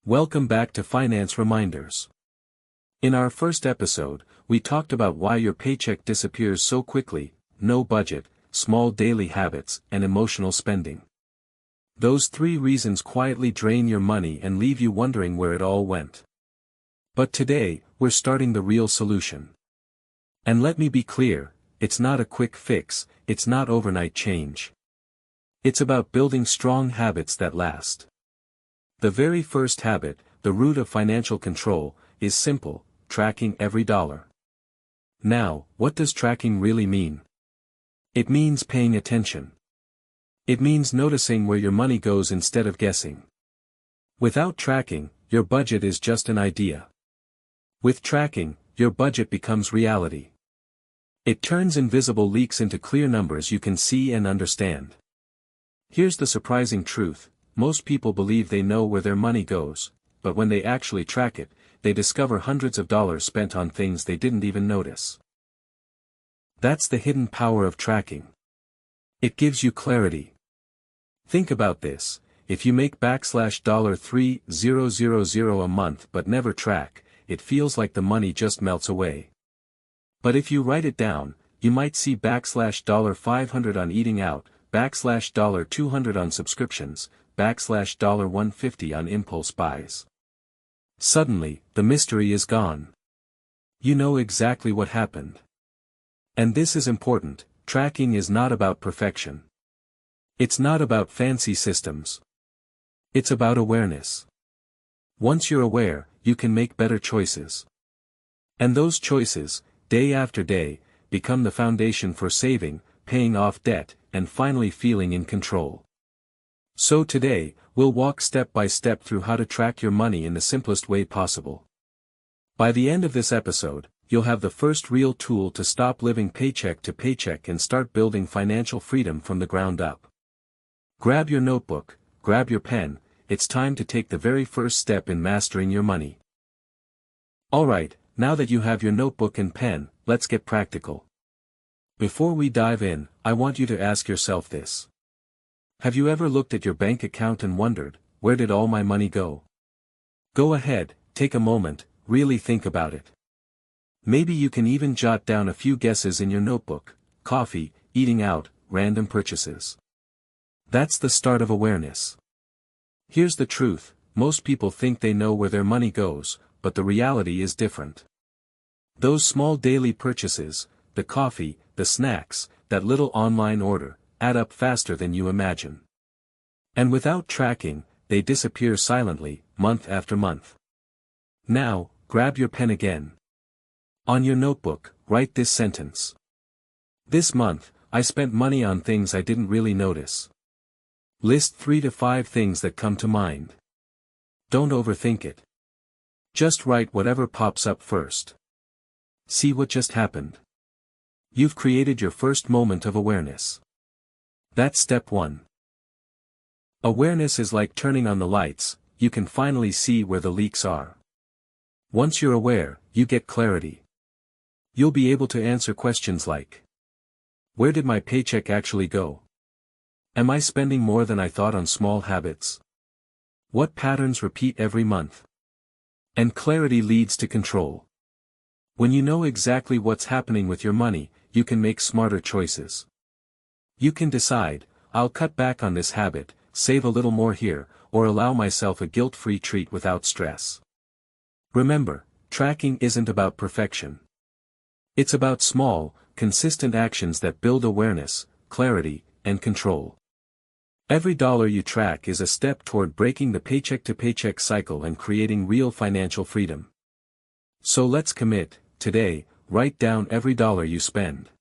Welcome back to Finance Reminders. In our first episode, we talked about why your paycheck disappears so quickly: no budget, small daily habits, and emotional spending. Those three reasons quietly drain your money and leave you wondering where it all went. But today, we're starting the real solution. And let me be clear, it's not a quick fix, it's not overnight change. It's about building strong habits that last. The very first habit, the root of financial control, is simple: tracking every dollar. Now, what does tracking really mean? It means paying attention. It means noticing where your money goes instead of guessing. Without tracking, your budget is just an idea. With tracking, your budget becomes reality. It turns invisible leaks into clear numbers you can see and understand. Here's the surprising truth: most people believe they know where their money goes, but when they actually track it, they discover hundreds of dollars spent on things they didn't even notice. That's the hidden power of tracking. It gives you clarity. Think about this: if you make $3,000 a month but never track, it feels like the money just melts away. But if you write it down, you might see $500 on eating out, $200 on subscriptions, $150 on impulse buys. Suddenly, the mystery is gone. You know exactly what happened. And this is important: tracking is not about perfection. It's not about fancy systems. It's about awareness. Once you're aware, you can make better choices. And those choices, day after day, become the foundation for saving, paying off debt, and finally feeling in control. So today, we'll walk step by step through how to track your money in the simplest way possible. By the end of this episode, you'll have the first real tool to stop living paycheck to paycheck and start building financial freedom from the ground up. Grab your notebook, grab your pen, it's time to take the very first step in mastering your money. Alright, now that you have your notebook and pen, let's get practical. Before we dive in, I want you to ask yourself this. Have you ever looked at your bank account and wondered, where did all my money go? Go ahead, take a moment, really think about it. Maybe you can even jot down a few guesses in your notebook: coffee, eating out, random purchases. That's the start of awareness. Here's the truth: most people think they know where their money goes, but the reality is different. Those small daily purchases, the coffee, the snacks, that little online order, add up faster than you imagine. And without tracking, they disappear silently, month after month. Now, grab your pen again. On your notebook, write this sentence. This month, I spent money on things I didn't really notice. List 3 to 5 things that come to mind. Don't overthink it. Just write whatever pops up first. See what just happened? You've created your first moment of awareness. That's step 1. Awareness is like turning on the lights: you can finally see where the leaks are. Once you're aware, you get clarity. You'll be able to answer questions like: where did my paycheck actually go? Am I spending more than I thought on small habits? What patterns repeat every month? And clarity leads to control. When you know exactly what's happening with your money, you can make smarter choices. You can decide: I'll cut back on this habit, save a little more here, or allow myself a guilt-free treat without stress. Remember, tracking isn't about perfection. It's about small, consistent actions that build awareness, clarity, and control. Every dollar you track is a step toward breaking the paycheck-to-paycheck cycle and creating real financial freedom. So let's commit. Today, write down every dollar you spend.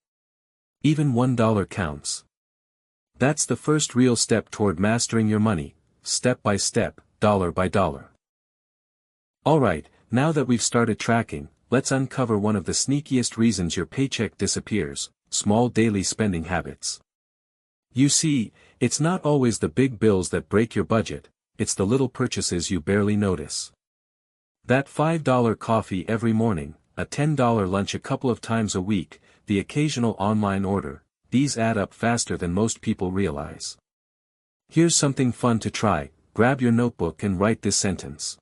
Even $1 counts. That's the first real step toward mastering your money, step by step, dollar by dollar. Alright, now that we've started tracking, let's uncover one of the sneakiest reasons your paycheck disappears: small daily spending habits. You see, it's not always the big bills that break your budget, it's the little purchases you barely notice. That $5 coffee every morning, a $10 lunch a couple of times a week, the occasional online order, these add up faster than most people realize. Here's something fun to try: grab your notebook and write this sentence.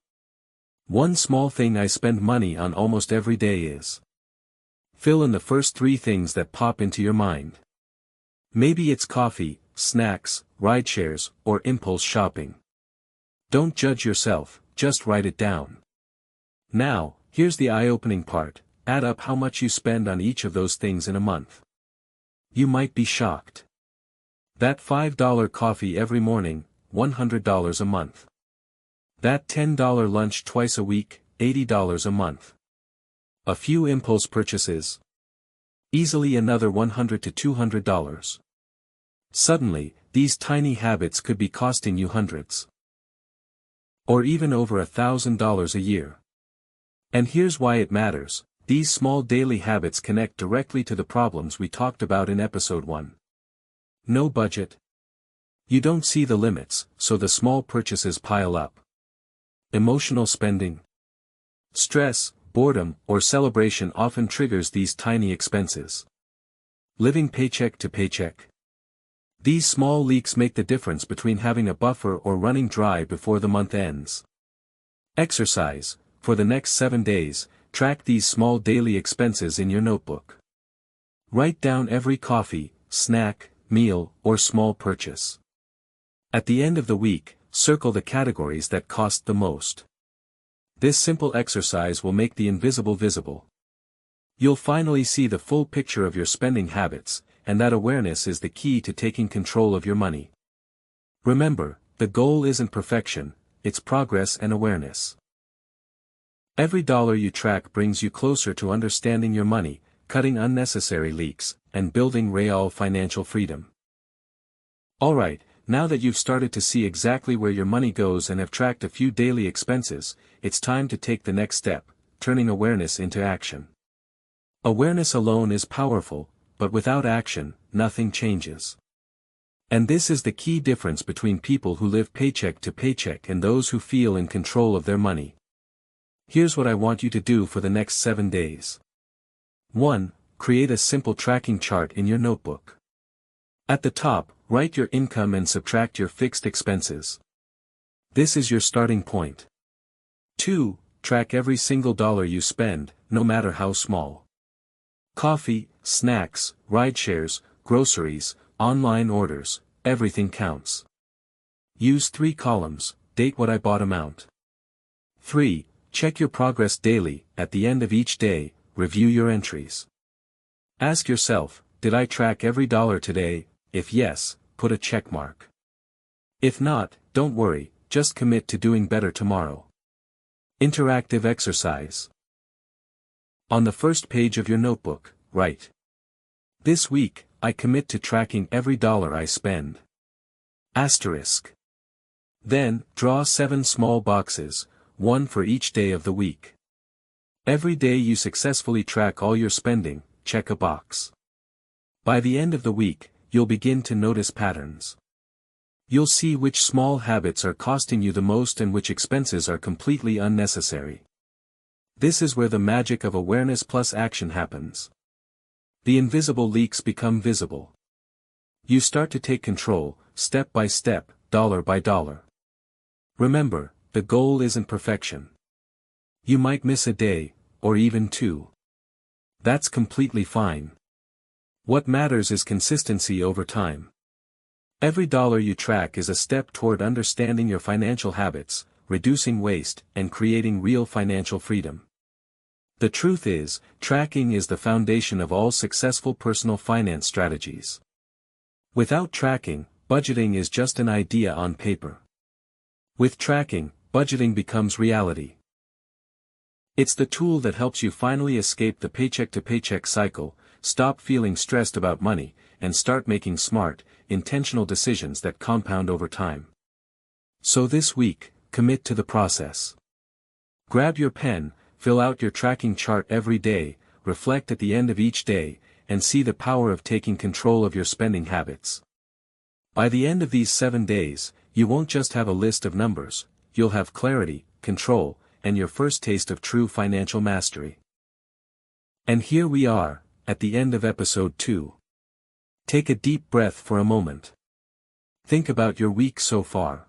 One small thing I spend money on almost every day is. Fill in the first three things that pop into your mind. Maybe it's coffee, snacks, rideshares, or impulse shopping. Don't judge yourself, just write it down. Now, here's the eye-opening part: add up how much you spend on each of those things in a month. You might be shocked. That $5 coffee every morning, $100 a month. That $10 lunch twice a week, $80 a month. A few impulse purchases. Easily another $100 to $200. Suddenly, these tiny habits could be costing you hundreds. Or even over $1,000 a year. And here's why it matters: these small daily habits connect directly to the problems we talked about in episode 1. No budget. You don't see the limits, so the small purchases pile up. Emotional spending. Stress, boredom, or celebration often triggers these tiny expenses. Living paycheck to paycheck. These small leaks make the difference between having a buffer or running dry before the month ends. Exercise. For the next 7 days, track these small daily expenses in your notebook. Write down every coffee, snack, meal, or small purchase. At the end of the week, circle the categories that cost the most. This simple exercise will make the invisible visible. You'll finally see the full picture of your spending habits, and that awareness is the key to taking control of your money. Remember, the goal isn't perfection, it's progress and awareness. Every dollar you track brings you closer to understanding your money, cutting unnecessary leaks, and building real financial freedom. Alright, now that you've started to see exactly where your money goes and have tracked a few daily expenses, it's time to take the next step: turning awareness into action. Awareness alone is powerful, but without action, nothing changes. And this is the key difference between people who live paycheck to paycheck and those who feel in control of their money. Here's what I want you to do for the next 7 days. 1. Create a simple tracking chart in your notebook. At the top, write your income and subtract your fixed expenses. This is your starting point. 2. Track every single dollar you spend, no matter how small. Coffee, snacks, rideshares, groceries, online orders, everything counts. Use 3 columns: date what I bought amount. 3. Check your progress daily. At the end of each day, review your entries. Ask yourself, did I track every dollar today? If yes, put a check mark. If not, don't worry, just commit to doing better tomorrow. Interactive exercise. On the first page of your notebook, write: this week, I commit to tracking every dollar I spend. Asterisk. Then, draw 7 small boxes, one for each day of the week. Every day you successfully track all your spending, check a box. By the end of the week, you'll begin to notice patterns. You'll see which small habits are costing you the most and which expenses are completely unnecessary. This is where the magic of awareness plus action happens. The invisible leaks become visible. You start to take control, step by step, dollar by dollar. Remember, the goal isn't perfection. You might miss a day, or even 2. That's completely fine. What matters is consistency over time. Every dollar you track is a step toward understanding your financial habits, reducing waste, and creating real financial freedom. The truth is, tracking is the foundation of all successful personal finance strategies. Without tracking, budgeting is just an idea on paper. With tracking, budgeting becomes reality. It's the tool that helps you finally escape the paycheck-to-paycheck cycle, stop feeling stressed about money, and start making smart, intentional decisions that compound over time. So this week, commit to the process. Grab your pen, fill out your tracking chart every day, reflect at the end of each day, and see the power of taking control of your spending habits. By the end of these 7 days, you won't just have a list of numbers, you'll have clarity, control, and your first taste of true financial mastery. And here we are, at the end of episode 2. Take a deep breath for a moment. Think about your week so far.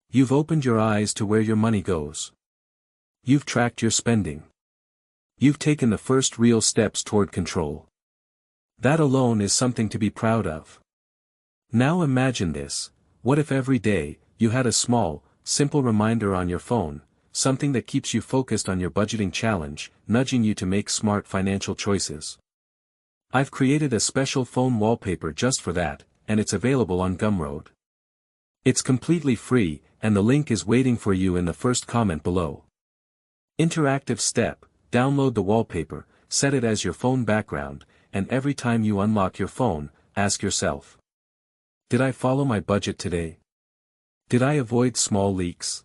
You've opened your eyes to where your money goes. You've tracked your spending. You've taken the first real steps toward control. That alone is something to be proud of. Now imagine this: what if every day, you had a small, simple reminder on your phone, something that keeps you focused on your budgeting challenge, nudging you to make smart financial choices? I've created a special phone wallpaper just for that, and it's available on Gumroad. It's completely free, and the link is waiting for you in the first comment below. Interactive step: download the wallpaper, set it as your phone background, and every time you unlock your phone, ask yourself, did I follow my budget today? Did I avoid small leaks?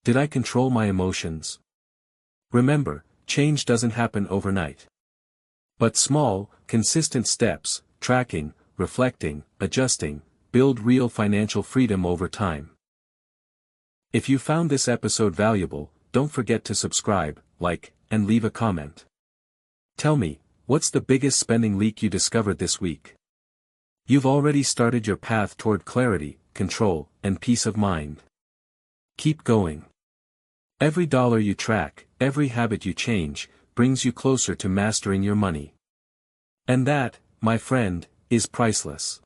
Did I control my emotions? Remember, change doesn't happen overnight. But small, consistent steps, tracking, reflecting, adjusting, build real financial freedom over time. If you found this episode valuable, don't forget to subscribe, like, and leave a comment. Tell me, what's the biggest spending leak you discovered this week? You've already started your path toward clarity, control, and peace of mind. Keep going. Every dollar you track, every habit you change, brings you closer to mastering your money. And that, my friend, is priceless.